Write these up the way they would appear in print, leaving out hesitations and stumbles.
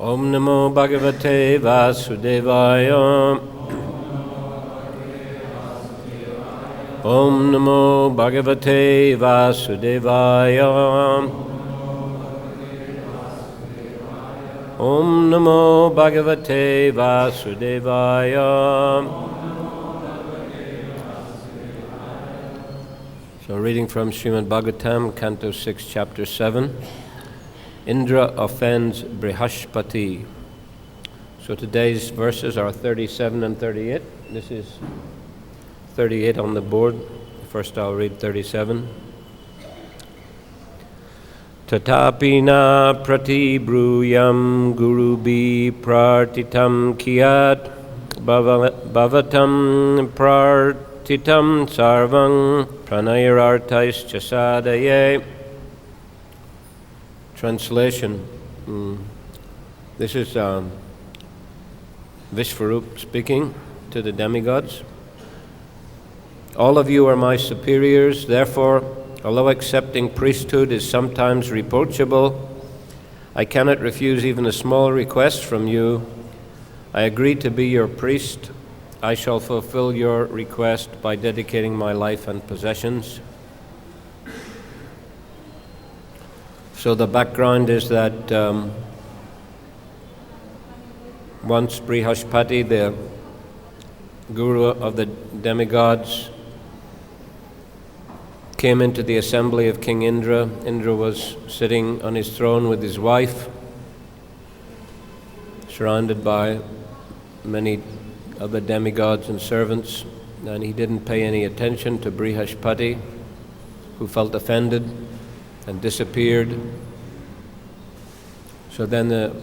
Om Namo Bhagavate Vasudevaya. Om Namo Bhagavate Vasudevaya. Om Namo Bhagavate Vasudevaya. So reading from Srimad Bhagavatam, Canto 6, Chapter 7. Indra offends Brihaspati. So today's verses are 37 and 38. This is 38 on the board. First I'll read 37. Tatapina pratibruyam gurubi prartitam kiyat bhavatam prartitam sarvang pranayarartais chasadaye. Translation. This is Vishvarup speaking to the demigods. All of you are my superiors, therefore, although accepting priesthood is sometimes reproachable, I cannot refuse even a small request from you. I agree to be your priest. I shall fulfill your request by dedicating my life and possessions. So the background is that once Brihaspati, the guru of the demigods, came into the assembly of King Indra. Indra was sitting on his throne with his wife, surrounded by many other demigods and servants, and he didn't pay any attention to Brihaspati, who felt offended and disappeared. So then the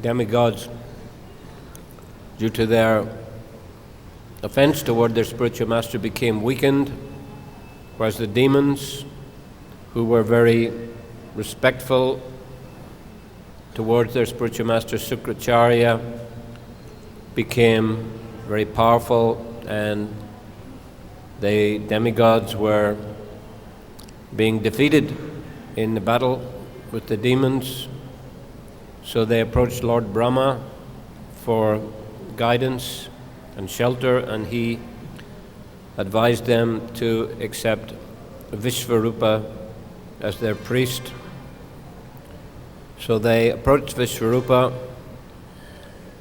demigods, due to their offense toward their spiritual master, became weakened, whereas the demons, who were very respectful towards their spiritual master Sukracharya, became very powerful, and the demigods were being defeated in the battle with the demons. So they approached Lord Brahma for guidance and shelter, and he advised them to accept Vishvarupa as their priest. So they approached Vishvarupa,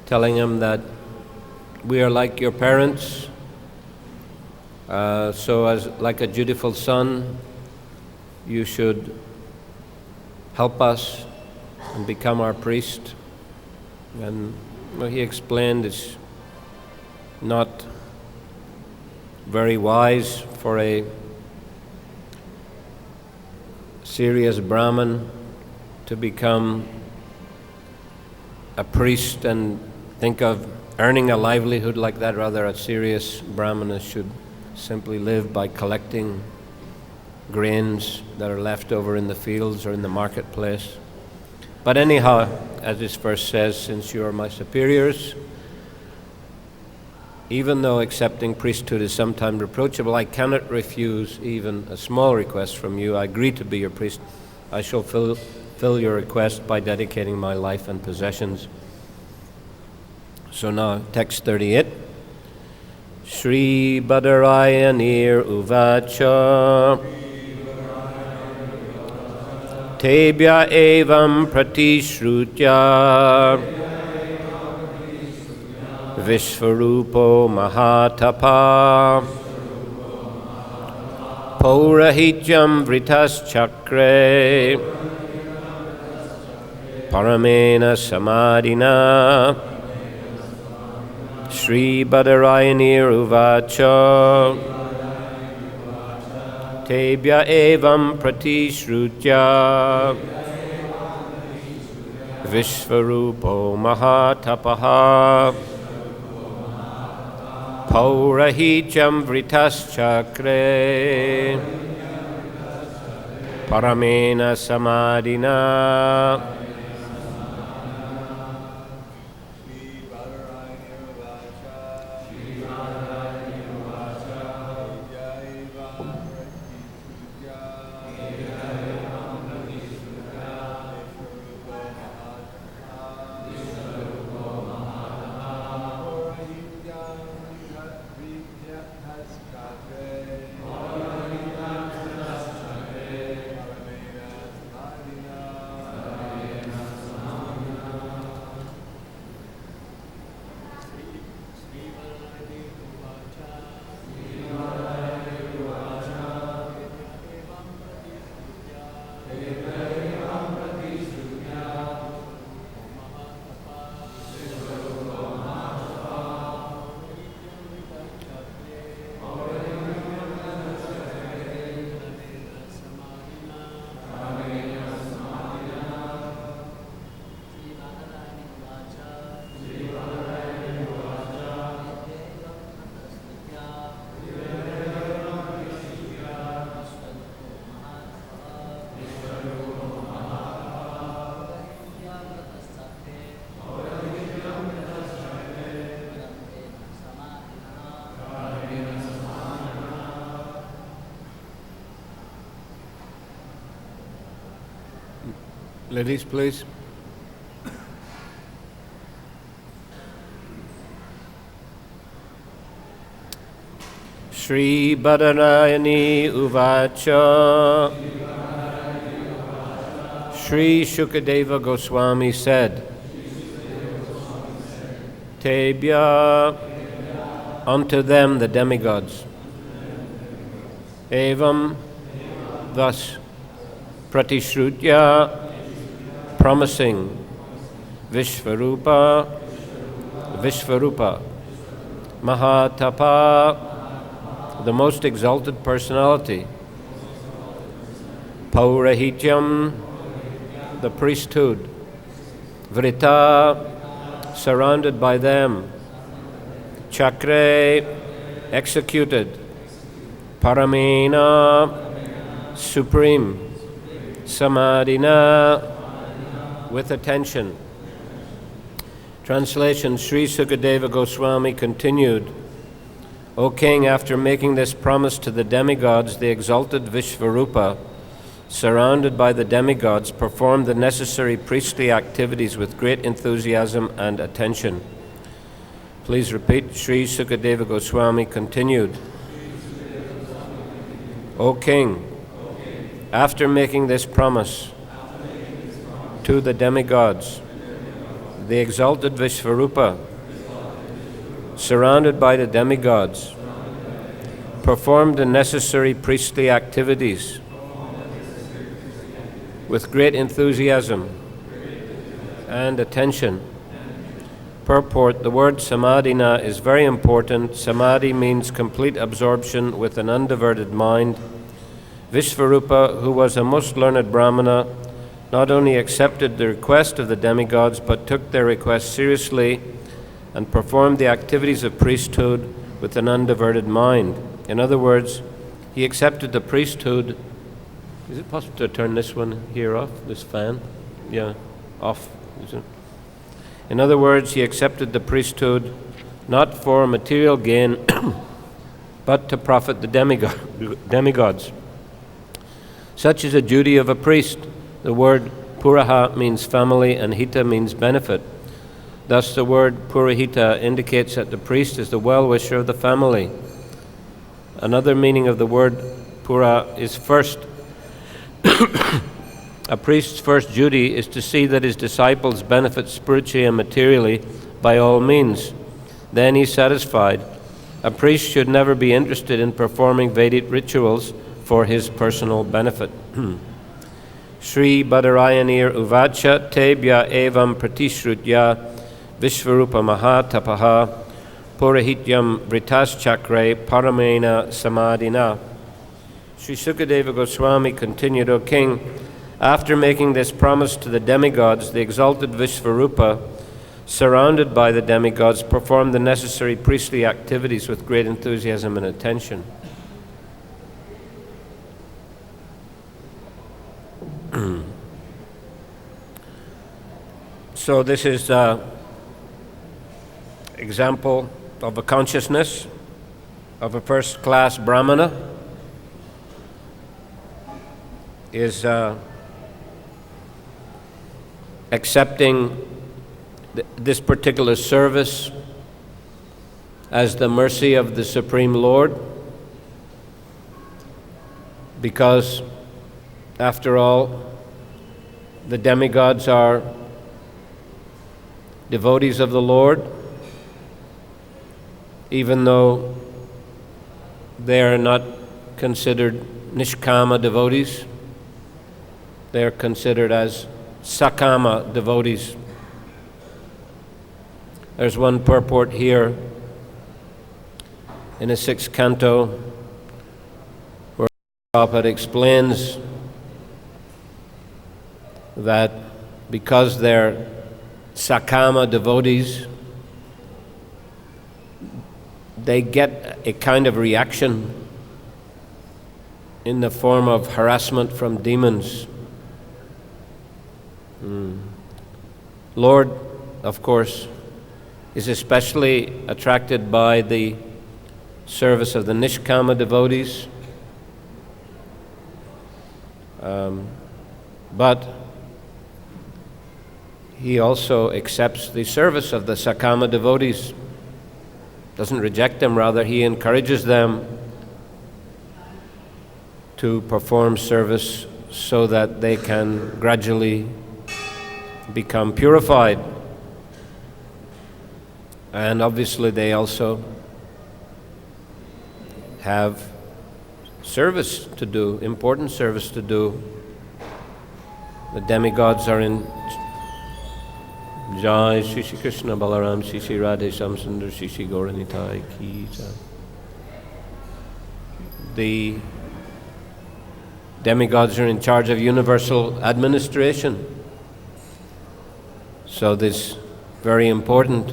telling him that we are like your parents, so as like a dutiful son, you should help us and become our priest. And he explained it's not very wise for a serious Brahmin to become a priest and think of earning a livelihood like that. Rather, a serious Brahmana should simply live by collecting grains that are left over in the fields or in the marketplace. But anyhow, as this verse says, since you are my superiors, even though accepting priesthood is sometimes reproachable, I cannot refuse even a small request from you. I agree to be your priest. I shall fulfill your request by dedicating my life and possessions. So now, text 38. Shri Badarayanir Uvacha Tebhya evam pratishrutya Vishvarupo Mahatapa Paurahijyam Vritas Chakre Paramena Samadhina Shri Badarayanir Uvacha Tebhya evam pratishrutya Vishvarupo Mahatapaha Paurahijyam Vritas Chakre Paramena Samadhina. Ladies, please. Shri Badarayani Uvacha. Shri Shukadeva Goswami said, Tebya, unto them the demigods. Evam, thus, Pratishrutya, promising, Vishvarupa, Mahatapa, the most exalted personality, Paurahityam, the priesthood, Vrita, surrounded by them, Chakre, executed, Paramena, supreme, Samadhina, with attention. Translation. Sri Sukadeva Goswami continued, O king, after making this promise to the demigods, the exalted Vishvarupa, surrounded by the demigods, performed the necessary priestly activities with great enthusiasm and attention. Please repeat. Sri Sukadeva Goswami continued, O king, after making this promise to the demigods, the exalted Vishvarupa, surrounded by the demigods, performed the necessary priestly activities with great enthusiasm and attention. Purport. The word samadhina is very important. Samadhi means complete absorption with an undiverted mind. Vishvarupa, who was a most learned Brahmana, not only accepted the request of the demigods, but took their request seriously and performed the activities of priesthood with an undiverted mind. In other words, he accepted the priesthood. Is it possible to turn this one here off, this fan? Yeah, off. In other words, he accepted the priesthood not for material gain, but to profit the demigods. Such is a duty of a priest. The word puraha means family and hita means benefit. Thus the word purahita indicates that the priest is the well-wisher of the family. Another meaning of the word pura is first. A priest's first duty is to see that his disciples benefit spiritually and materially by all means. Then he's satisfied. A priest should never be interested in performing Vedic rituals for his personal benefit. Shri Badarayanir Uvacha Tebya Evam Pratishrutya Vishvarupa Mahatapaha Purahityam Vritas Chakre Paramena Samadhina. Sri Sukadeva Goswami continued, O king, after making this promise to the demigods, the exalted Vishvarupa, surrounded by the demigods, performed the necessary priestly activities with great enthusiasm and attention. So this is an example of a consciousness of a first-class Brahmana is accepting this particular service as the mercy of the Supreme Lord, because after all, the demigods are devotees of the Lord, even though they are not considered nishkama devotees. They are considered as sakama devotees. There's one purport here in the 6th canto where Prabhupada explains that because they're sakama devotees, they get a kind of reaction in the form of harassment from demons. Lord, of course, is especially attracted by the service of the nishkama devotees, but he also accepts the service of the Sakama devotees. Doesn't reject them, rather he encourages them to perform service so that they can gradually become purified. And obviously they also have service to do, important service to do. The demigods are in Jai Shri Shri Krishna Balaram Shri Shri Radhe Shamsundar Shri Shri Gauranitai Ki Jai. The demigods are in charge of universal administration. So this very important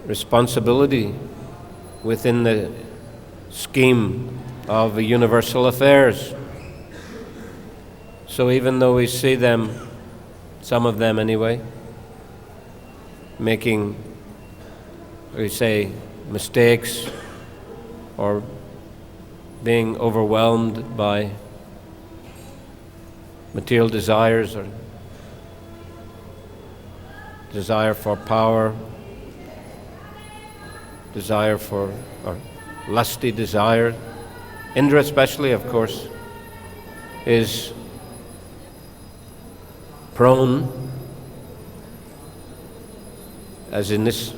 responsibility within the scheme of universal affairs. So even though we see them, some of them anyway, making, we say, mistakes or being overwhelmed by material desires or desire for power, desire for, or lusty desire. Indra especially, of course, is prone, as in this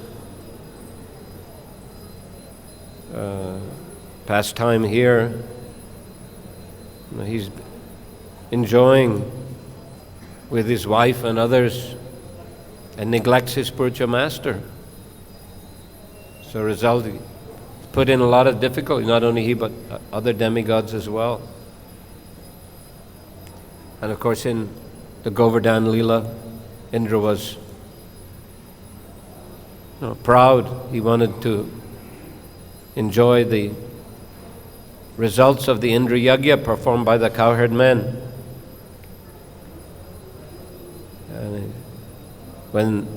pastime here, he's enjoying with his wife and others and neglects his spiritual master. So result, put in a lot of difficulty, not only he but other demigods as well. And of course in the Govardhan Leela, Indra was proud. He wanted to enjoy the results of the Indra Yagya performed by the cowherd men. And when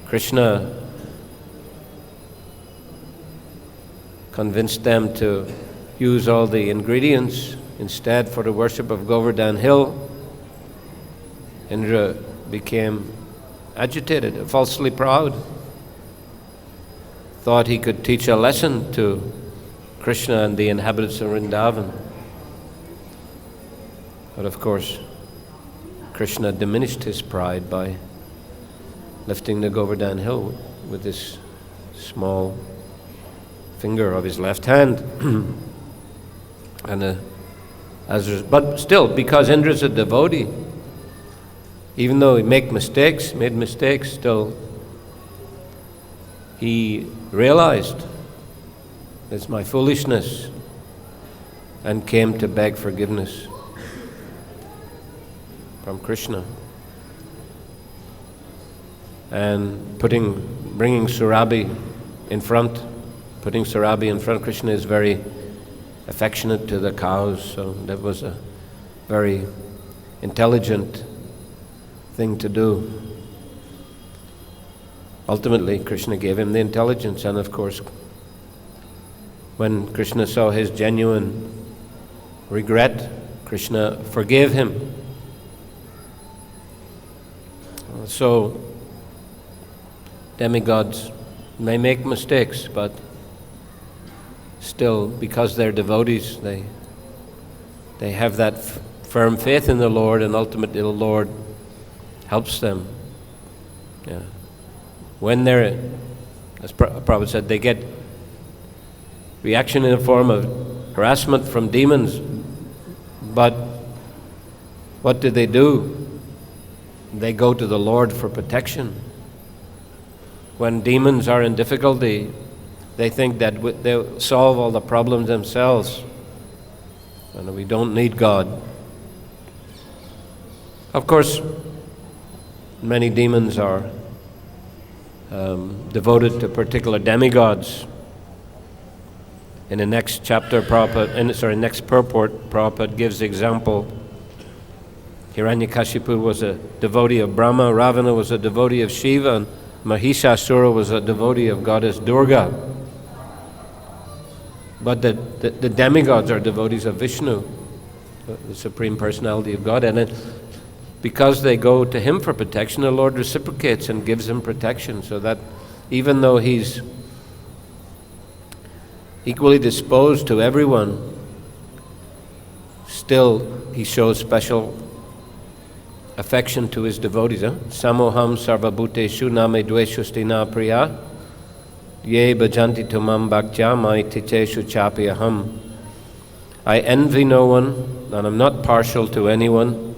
Krishna convinced them to use all the ingredients instead for the worship of Govardhan Hill, Indra became agitated, falsely proud, thought he could teach a lesson to Krishna and the inhabitants of Vrindavan. But of course, Krishna diminished his pride by lifting the Govardhan Hill with this small finger of his left hand. And but still, because Indra is a devotee, even though he made mistakes, still he realized it's my foolishness and came to beg forgiveness from Krishna. And bringing Surabhi in front, Krishna is very affectionate to the cows, so that was a very intelligent thing to do. Ultimately, Krishna gave him the intelligence, and of course, when Krishna saw his genuine regret, Krishna forgave him. So, demigods may make mistakes, but still, because they're devotees, they have that firm faith in the Lord, and ultimately the Lord helps them. Yeah. When they're, as Prabhupada said, they get reaction in the form of harassment from demons, but what do? They go to the Lord for protection. When demons are in difficulty, they think that they'll solve all the problems themselves, and we don't need God. Of course, many demons are devoted to particular demigods. In the next chapter, next purport, Prabhupada gives example. Hiranyakashipu was a devotee of Brahma, Ravana was a devotee of Shiva, and Mahishasura was a devotee of goddess Durga. But the demigods are devotees of Vishnu, the Supreme Personality of God. And because they go to him for protection, the Lord reciprocates and gives him protection, so that even though he's equally disposed to everyone, still he shows special affection to his devotees. Samoham sarvabhuteshu name dveshustina priya ye bhajanti tumam bhaktya maititeshu chapi aham. I envy no one, and I'm not partial to anyone.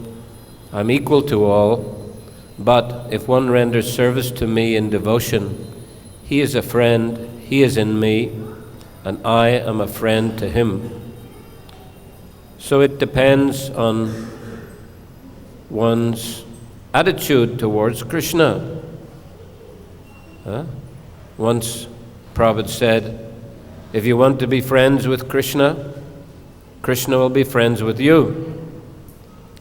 I'm equal to all, but if one renders service to me in devotion, he is a friend, he is in me, and I am a friend to him. So it depends on one's attitude towards Krishna. Once Prabhupada said, if you want to be friends with Krishna, Krishna will be friends with you.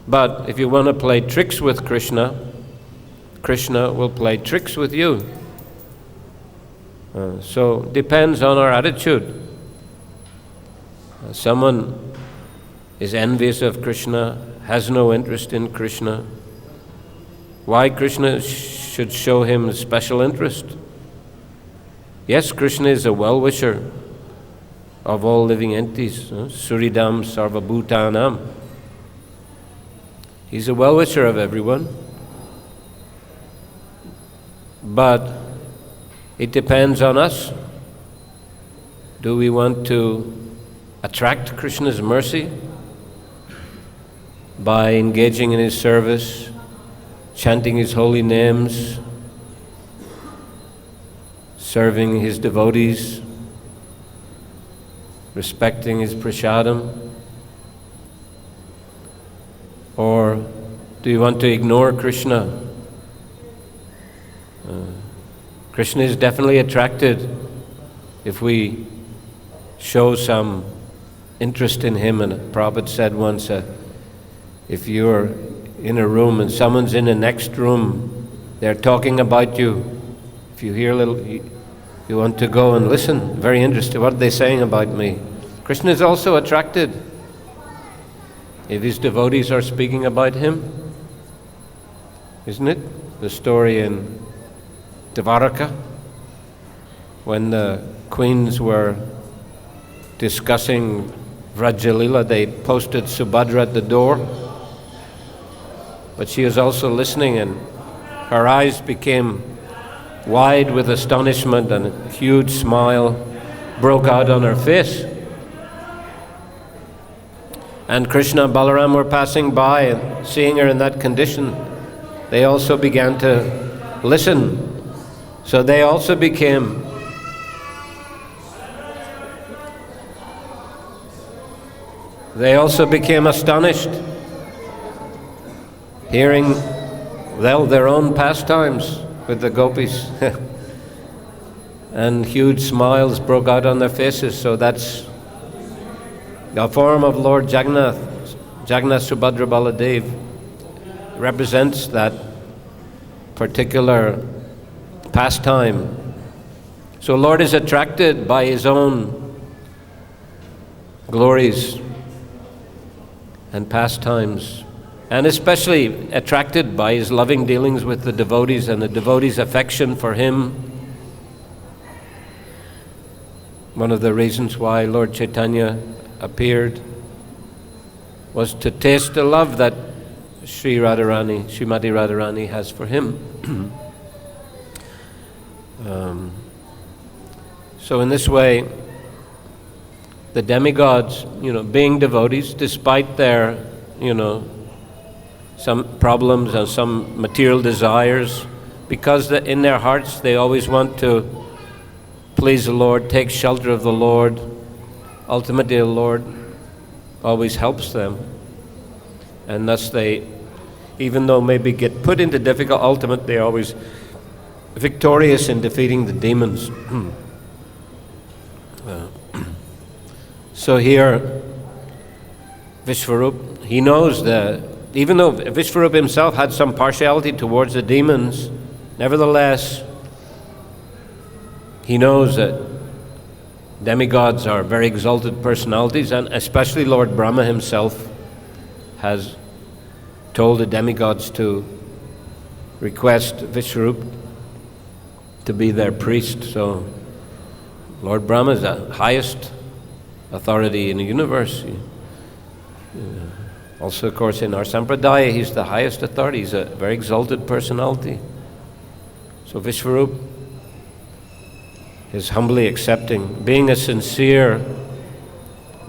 But if you want to play tricks with Krishna, Krishna will play tricks with you. So depends on our attitude. Someone is envious of Krishna, has no interest in Krishna. Why Krishna should show him special interest? Yes, Krishna is a well-wisher of all living entities. Suridam sarvabhutanam. He's a well-wisher of everyone. But it depends on us. Do we want to attract Krishna's mercy by engaging in his service, chanting his holy names, serving his devotees, respecting his prasadam? Or do you want to ignore Krishna? Krishna is definitely attracted if we show some interest in him. And Prabhupada said once, if you're in a room and someone's in the next room, they're talking about you. If you hear a little, you want to go and listen. Very interested. What are they saying about me? Krishna is also attracted if his devotees are speaking about him. Isn't it? The story in Dvaraka, when the queens were discussing Vrajalila, they posted Subhadra at the door, but she was also listening, and her eyes became wide with astonishment, and a huge smile broke out on her face. And Krishna and Balaram were passing by, and seeing her in that condition, they also began to listen. So they also became astonished, hearing their own pastimes with the gopis. And huge smiles broke out on their faces. So that's the form of Lord Jagannath. Jagannath Subhadra Baladev represents that particular pastime. So Lord is attracted by his own glories and pastimes, and especially attracted by his loving dealings with the devotees and the devotees' affection for him. One of the reasons why Lord Chaitanya appeared was to taste the love that Srimati Radharani has for him. So in this way, the demigods, being devotees, despite their, some problems and some material desires, because in their hearts they always want to please the Lord, take shelter of the Lord, ultimately the Lord always helps them. And thus they, even though maybe get put into difficult, ultimately they're always victorious in defeating the demons. So here, Vishvarup, he knows that even though Vishvarup himself had some partiality towards the demons, nevertheless, he knows that demigods are very exalted personalities, and especially Lord Brahma himself told the demigods to request Vishwarup to be their priest. So Lord Brahma is the highest authority in the universe. Also, of course, in our sampradaya, he's the highest authority. He's a very exalted personality. So Vishwarup is humbly accepting. Being a sincere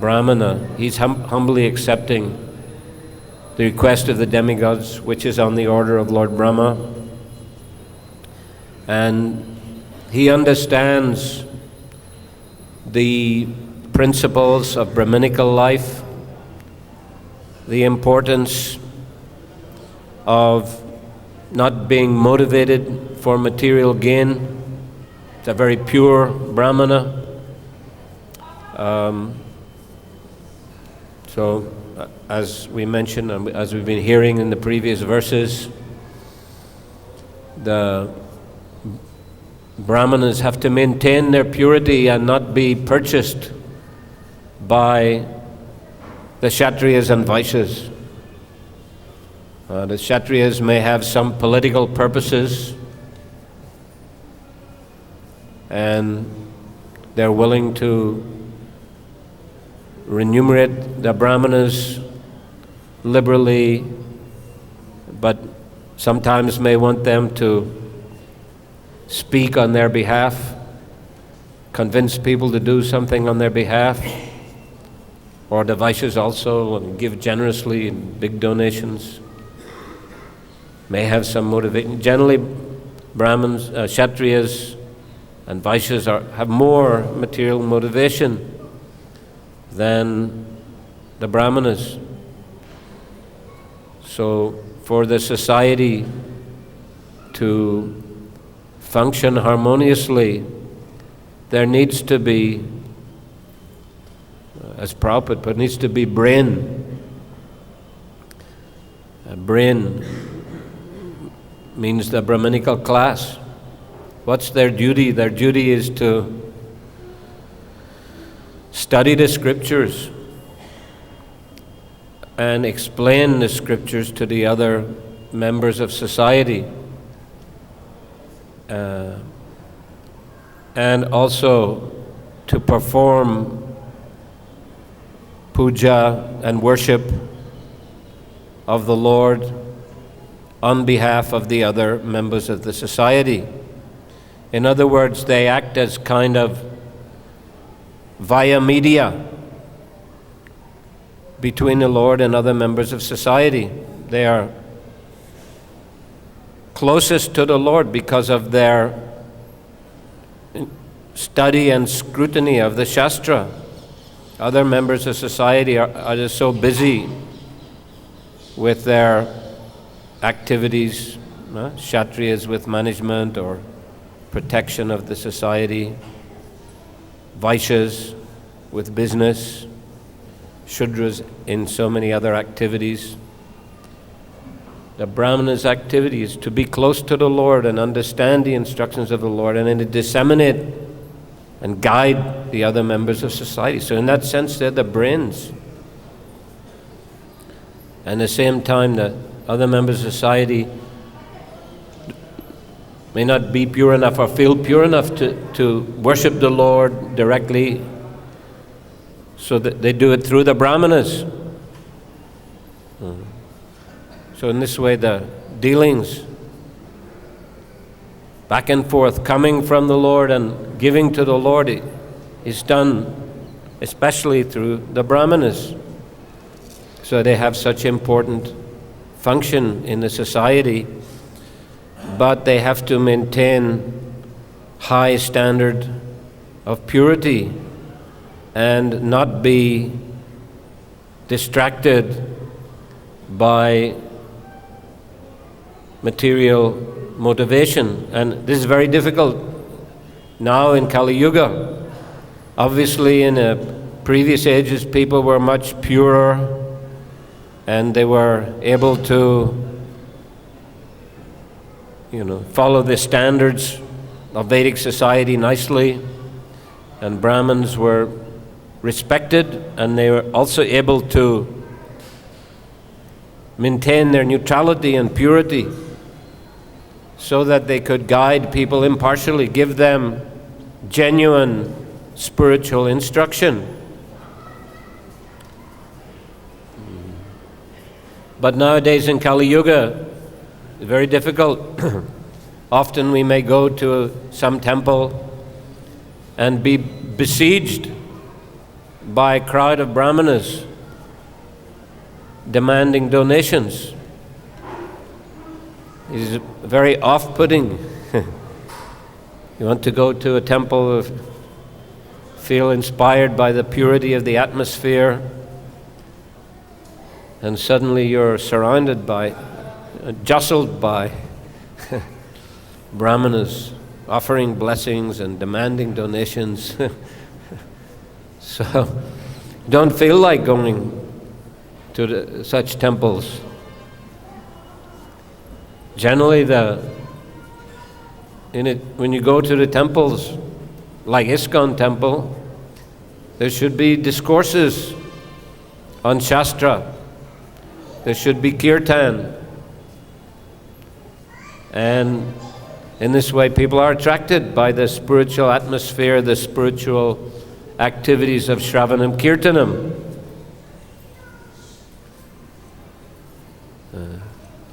Brahmana, he's humbly accepting the request of the demigods, which is on the order of Lord Brahma. And he understands the principles of Brahminical life, the importance of not being motivated for material gain. It's a very pure Brahmana. So, as we mentioned, and as we've been hearing in the previous verses, the Brahmanas have to maintain their purity and not be purchased by the Kshatriyas and Vaishyas. The Kshatriyas may have some political purposes, and they're willing to remunerate the Brahmanas liberally, but sometimes may want them to speak on their behalf, convince people to do something on their behalf, or the Vaishyas also give generously in big donations, may have some motivation. Generally, Brahmins, Kshatriyas and Vaishyas have more material motivation than the Brahmanas. So for the society to function harmoniously, there needs to be, as Prabhupada put, needs to be brain. Brain means the Brahminical class. What's their duty? Their duty is to study the scriptures and explain the scriptures to the other members of society. And also to perform puja and worship of the Lord on behalf of the other members of the society. In other words, they act as kind of via media between the Lord and other members of society. They are closest to the Lord because of their study and scrutiny of the Shastra. Other members of society are just so busy with their activities, Kshatriyas with management or protection of the society, Vaishyas with business, Shudras in so many other activities. The Brahmana's activity is to be close to the Lord and understand the instructions of the Lord, and then to disseminate and guide the other members of society. So in that sense, they're the brains. And at the same time, the other members of society may not be pure enough or feel pure enough to worship the Lord directly, so that they do it through the Brahmanas. So in this way, the dealings back and forth, coming from the Lord and giving to the Lord, is done especially through the Brahmanas. So they have such important function in the society, but they have to maintain high standard of purity and not be distracted by material motivation. And this is very difficult now in Kali Yuga. Obviously, in previous ages, people were much purer and they were able to, follow the standards of Vedic society nicely, and Brahmins were respected, and they were also able to maintain their neutrality and purity so that they could guide people impartially, give them genuine spiritual instruction. But nowadays in Kali Yuga, it's very difficult. Often we may go to some temple and be besieged by a crowd of brahmanas demanding donations. It is very off-putting. You want to go to a temple, feel inspired by the purity of the atmosphere, and suddenly you're surrounded by, jostled by brahmanas offering blessings and demanding donations. So don't feel like going to such temples. Generally, when you go to the temples, like ISKCON temple, there should be discourses on Shastra. There should be kirtan. And in this way, people are attracted by the spiritual atmosphere, the spiritual activities of Shravanam Kirtanam.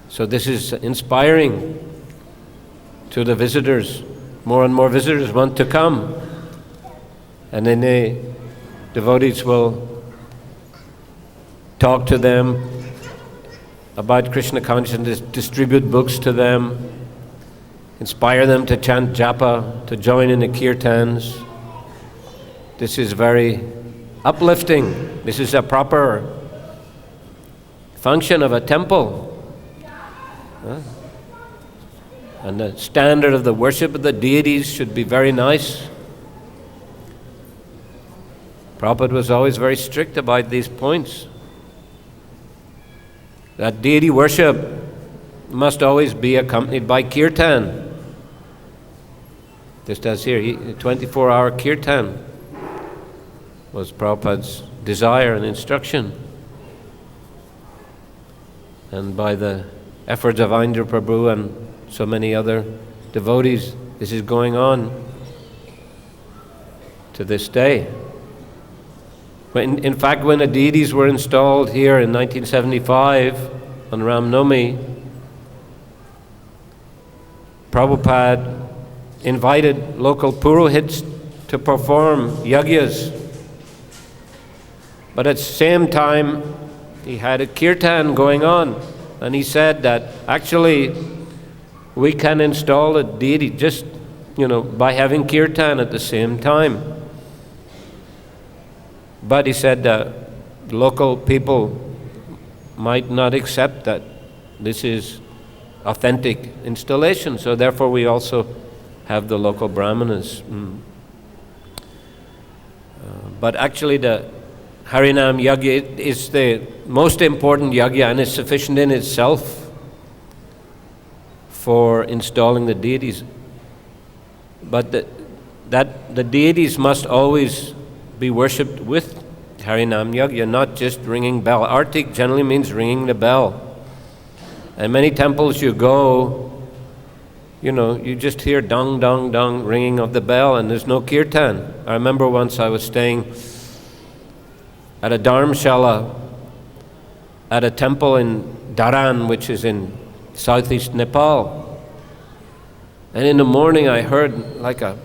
So this is inspiring to the visitors. More and more visitors want to come. And then the devotees will talk to them about Krishna consciousness, distribute books to them, inspire them to chant japa, to join in the kirtans. This is very uplifting. This is a proper function of a temple. And the standard of the worship of the deities should be very nice. Prabhupada was always very strict about these points. That deity worship must always be accompanied by kirtan. Just as here, 24-hour kirtan was Prabhupada's desire and instruction. And by the efforts of Indra Prabhu and so many other devotees, this is going on to this day. In fact, when the deities were installed here in 1975 on Ram Navami, Prabhupada invited local purohits to perform yagyas. But at the same time, he had a kirtan going on. And he said that actually we can install a deity just, by having kirtan at the same time. But he said that local people might not accept that this is authentic installation, so therefore we also have the local brahmanas. But actually the Harinam Yagya is the most important yagya, and is sufficient in itself for installing the deities. But the deities must always be worshipped with Harinam Yagya, not just ringing bell. Artik generally means ringing the bell. And many temples you go, you just hear dong, dong, dong, ringing of the bell, and there's no kirtan. I remember once I was staying at a dharmshala at a temple in Dharan, which is in southeast Nepal. And in the morning I heard like a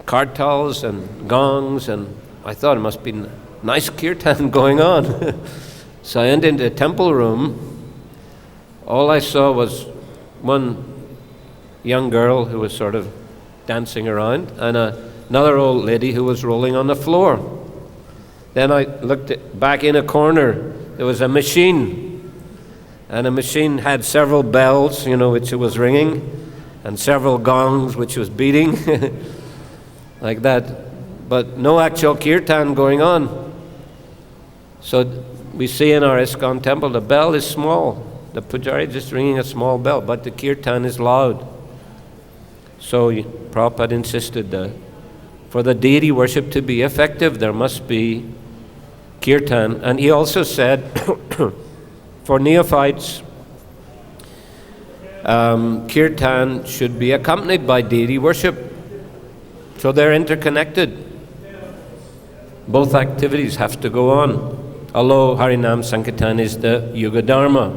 kartals and gongs, and I thought it must be nice kirtan going on. So I entered into the temple room. All I saw was one young girl who was sort of dancing around, and another old lady who was rolling on the floor. Then I looked back in a corner. There was a machine, and the machine had several bells, which it was ringing, and several gongs, which was beating, like that. But no actual kirtan going on. So we see in our ISKCON temple, the bell is small. The pujari is just ringing a small bell, but the kirtan is loud. So Prabhupada insisted that for the deity worship to be effective, there must be kirtan. And he also said for neophytes, kirtan should be accompanied by deity worship. So they're interconnected. Both activities have to go on. Although Harinam Sankirtan is the Yuga Dharma,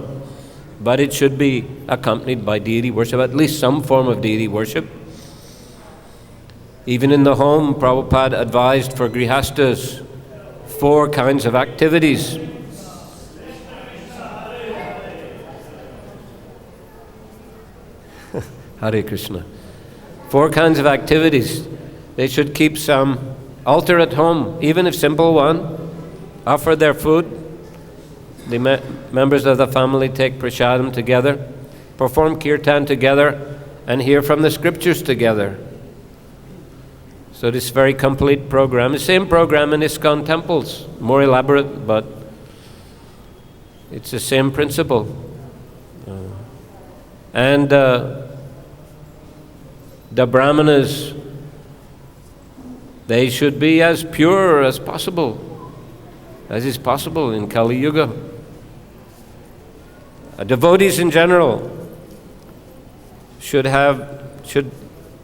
but it should be accompanied by deity worship, at least some form of deity worship. Even in the home, Prabhupada advised for grihastas 4 kinds of activities. Hare Krishna. 4 kinds of activities. They should keep some altar at home, even if simple one. Offer their food. The members of the family take prasadam together, perform kirtan together, and hear from the scriptures together. So this very complete program, the same program in ISKCON temples, more elaborate, but it's the same principle. And the brahmanas, they should be as pure as possible, as is possible in Kali Yuga. Devotees in general should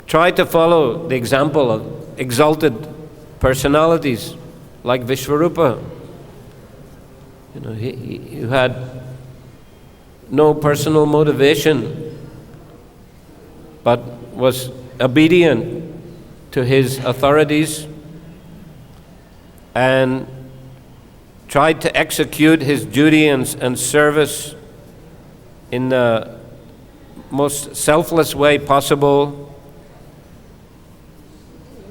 try to follow the example of exalted personalities like Vishvarupa. You know, he had no personal motivation, but was obedient to his authorities and tried to execute his duty and service in the most selfless way possible,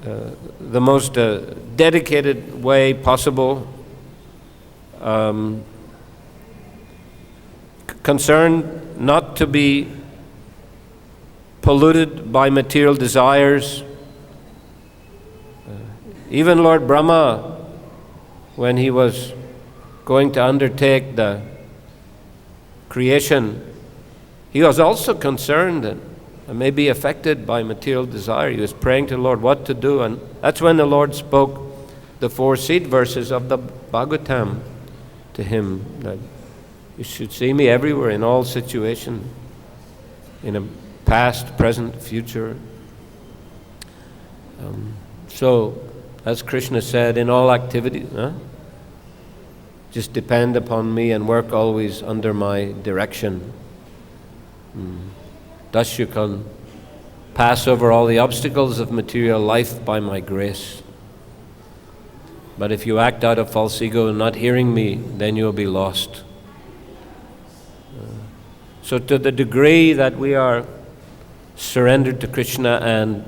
the most dedicated way possible, concerned not to be polluted by material desires. Even Lord Brahma, when he was going to undertake the creation, he was also concerned and may be affected by material desire. He was praying to the Lord what to do, and that's when the Lord spoke the 4 seed verses of the Bhagavatam to him, that you should see me everywhere in all situations, in a past, present, future. So, as Krishna said, in all activities, just depend upon me and work always under my direction. Thus you can pass over all the obstacles of material life by my grace. But if you act out of false ego and not hearing me, then you'll be lost. So to the degree that we are surrendered to Krishna and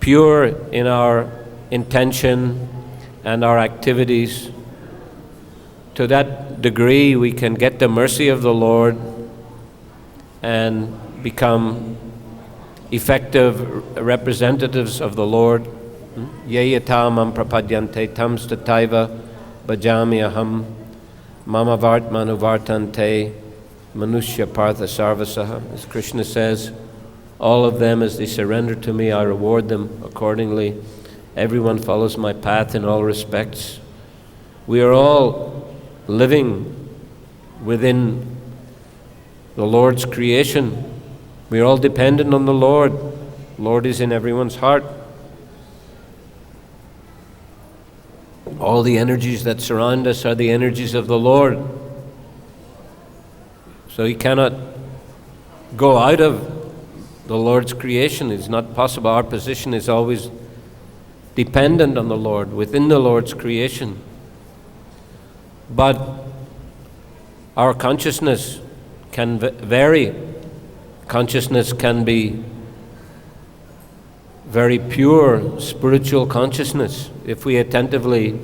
pure in our intention and our activities, to that degree we can get the mercy of the Lord and become effective representatives of the Lord. Ye yata mam prapadyante tam stataiva bhajami aham mama vartmanu vartante manushya partha sarvasaha. As Krishna says, all of them as they surrender to me, I reward them accordingly. Everyone follows my path in all respects. We are all living within the Lord's creation. We are all dependent on the Lord. The Lord is in everyone's heart. All the energies that surround us are the energies of the Lord. So He cannot go out of the Lord's creation. It's not possible. Our position is always dependent on the Lord, within the Lord's creation. But our consciousness can vary. Consciousness can be very pure spiritual consciousness if we attentively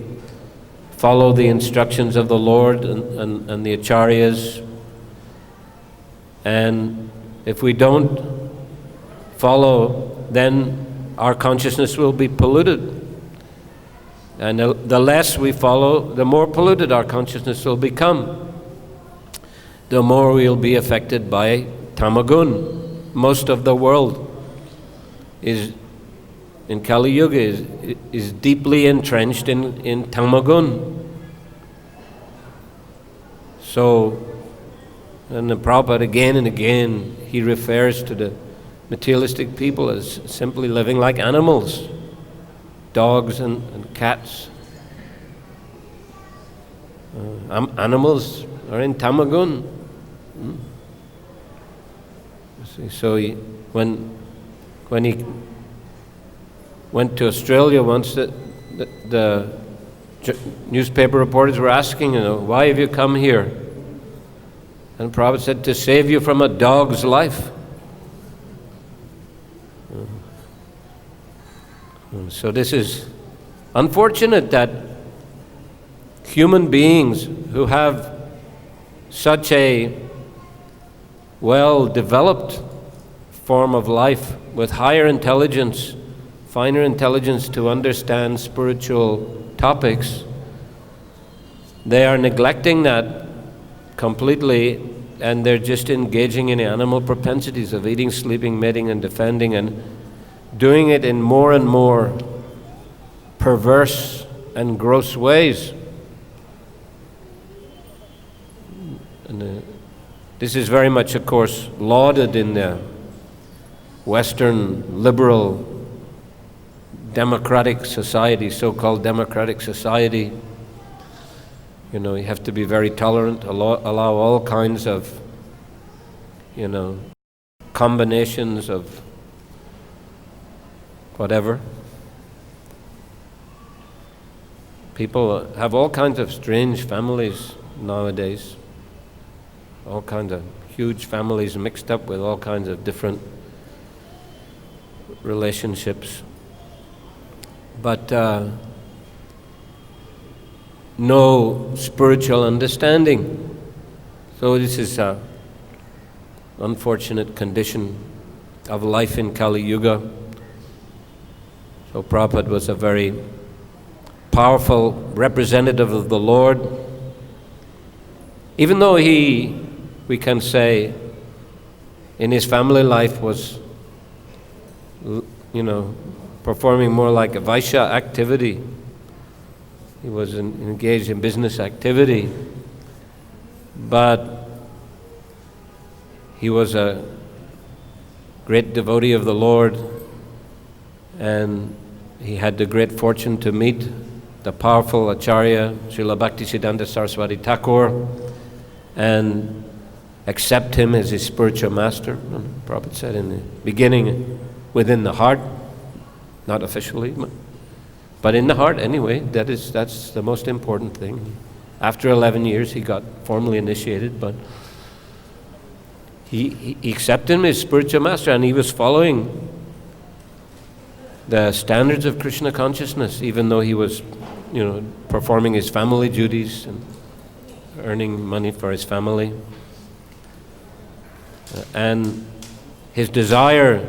follow the instructions of the Lord and the acharyas. And if we don't follow, then our consciousness will be polluted. And the less we follow, the more polluted our consciousness will become. The more we'll be affected by tamagun. Most of the world is, in Kali Yuga, is deeply entrenched in tamagun. So, and the Prabhupada again and again, he refers to the materialistic people as simply living like animals, dogs and cats. Animals are in Tamagun. So when he went to Australia once, the newspaper reporters were asking, why have you come here? And Prabhupada said, to save you from a dog's life. So this is unfortunate that human beings who have such a well-developed form of life with higher intelligence, finer intelligence to understand spiritual topics, they are neglecting that completely, and they're just engaging in animal propensities of eating, sleeping, mating, and defending, and doing it in more and more perverse and gross ways. And this is very much, of course, lauded in the Western liberal democratic society, so-called democratic society. You have to be very tolerant, allow all kinds of, combinations of whatever. People have all kinds of strange families nowadays. All kinds of huge families mixed up with all kinds of different relationships. But no spiritual understanding. So this is an unfortunate condition of life in Kali Yuga. So Prabhupada was a very powerful representative of the Lord. Even though we can say, in his family life was, performing more like a Vaishya activity. He was engaged in business activity, but he was a great devotee of the Lord, and he had the great fortune to meet the powerful Acharya, Srila Bhaktisiddhanta Saraswati Thakur, and accept him as his spiritual master. Prabhupada said in the beginning, within the heart, not officially, but in the heart anyway. That's the most important thing. After 11 years, he got formally initiated, but he accepted him as spiritual master, and he was following the standards of Krishna consciousness, even though he was, performing his family duties and earning money for his family. And his desire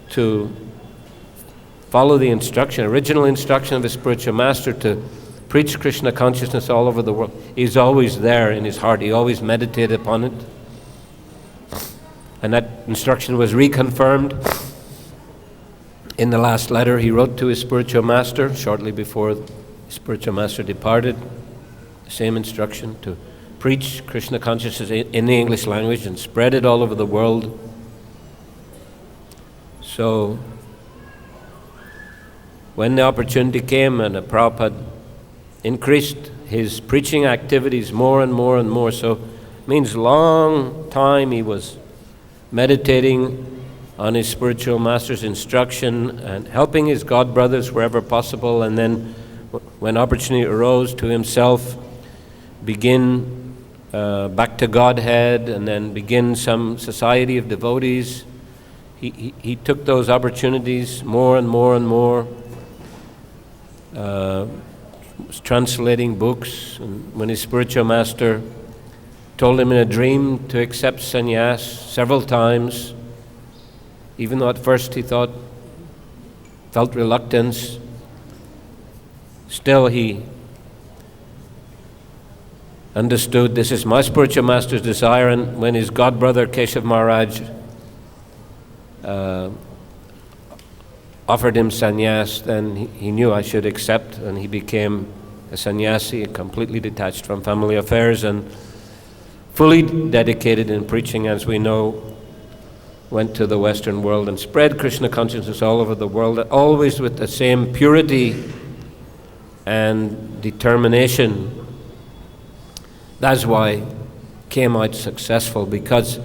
to follow the original instruction of his spiritual master to preach Krishna consciousness all over the world is always there in his heart. He always meditated upon it. And that instruction was reconfirmed in the last letter he wrote to his spiritual master shortly before his spiritual master departed. The same instruction to preach Krishna consciousness in the English language and spread it all over the world. So when the opportunity came and Prabhupada increased his preaching activities more and more and more, so it means long time he was meditating on his spiritual master's instruction and helping his god brothers wherever possible, and then when opportunity arose to himself begin back to Godhead and then begin some society of devotees. He took those opportunities more and more and more. Was translating books, and when his spiritual master told him in a dream to accept sannyas several times, even though at first he felt reluctance, still he understood this is my spiritual master's desire. And when his god brother Keshav Maharaj offered him sannyas, then he knew I should accept, and he became a sannyasi, completely detached from family affairs, and fully dedicated in preaching, as we know, went to the Western world and spread Krishna consciousness all over the world, always with the same purity and determination. That's why he came out successful, because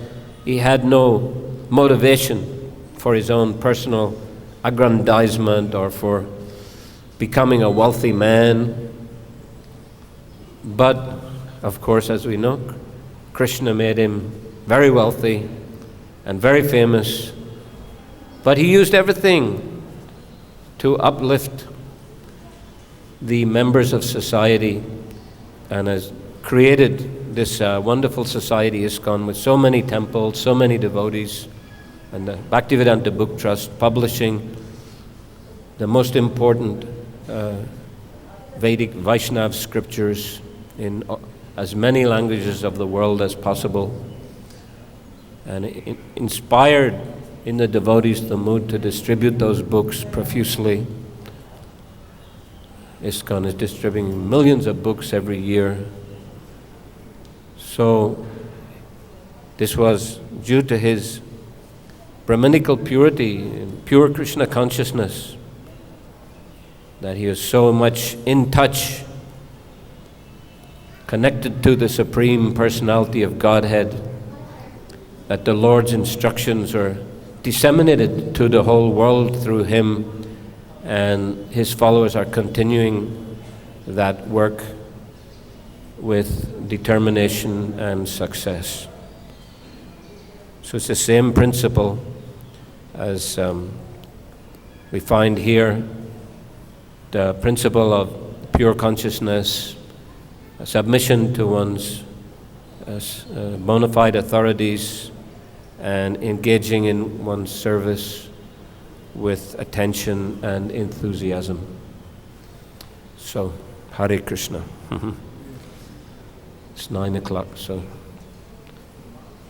he had no motivation for his own personal aggrandizement or for becoming a wealthy man. But, of course, as we know, Krishna made him very wealthy and very famous. But he used everything to uplift the members of society, and has created this wonderful society, ISKCON, with so many temples, so many devotees, and the Bhaktivedanta Book Trust publishing the most important Vedic Vaishnava scriptures in as many languages of the world as possible, and inspired in the devotees the mood to distribute those books profusely. ISKCON is distributing millions of books every year. So this was due to his Brahminical purity and pure Krishna consciousness, that he was so much in touch, connected to the Supreme Personality of Godhead, that the Lord's instructions are disseminated to the whole world through him, and his followers are continuing that work with determination and success. So it's the same principle as we find here, the principle of pure consciousness, submission to one's bona fide authorities, and engaging in one's service with attention and enthusiasm. So, Hare Krishna. It's 9 o'clock, so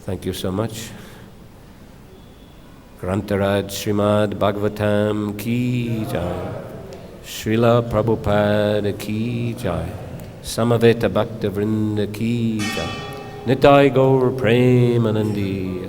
thank you so much. Grantaraj Srimad Bhagavatam Ki Jai, Srila Prabhupada Ki Jai, Samaveta Bhakta Vrinda Ki Jai, Nitai Gaur Premanandi